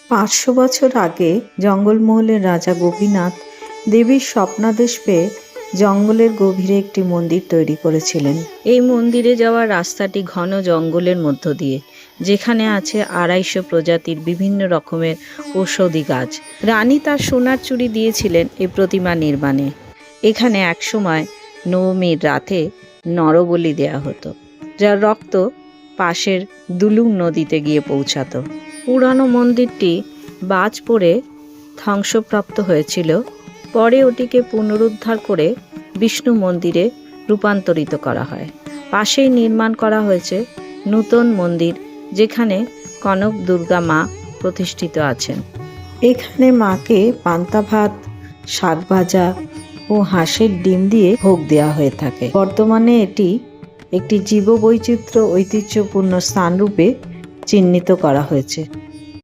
500 বছর আগে জঙ্গলমহলের রাজা গোপীনাথ দেবীর স্বপ্নাদেশ পেয়ে জঙ্গলের গভীরে একটি মন্দির তৈরি করেছিলেন। এই মন্দিরে যাওয়ার রাস্তাটি ঘন জঙ্গলের মধ্য দিয়ে, যেখানে আছে 250 প্রজাতির বিভিন্ন রকমের ঔষধি গাছ। রানী তার সোনার চুড়ি দিয়েছিলেন এই প্রতিমা নির্মাণে। এখানে একসময় নবমীর রাতে নরবলি দেয়া হতো, যার রক্ত পাশের দুলুং নদীতে গিয়ে পৌঁছাতো। পুরানো মন্দিরটি বাজ পড়ে ধ্বংসপ্রাপ্ত হয়েছিল। পরে ওটিকে পুনরুদ্ধার করে বিষ্ণু মন্দিরে রূপান্তরিত করা হয়। পাশেই নির্মাণ করা হয়েছে নূতন মন্দির, যেখানে কনক দুর্গা মা প্রতিষ্ঠিত আছেন। এখানে মাকে পান্তা ভাত, শাক ভাজা ও হাঁসের ডিম দিয়ে ভোগ দেওয়া হয়ে থাকে। বর্তমানে এটি একটি জীববৈচিত্র্য ঐতিহ্যপূর্ণ স্থানরূপে চিহ্নিত করা হয়েছে।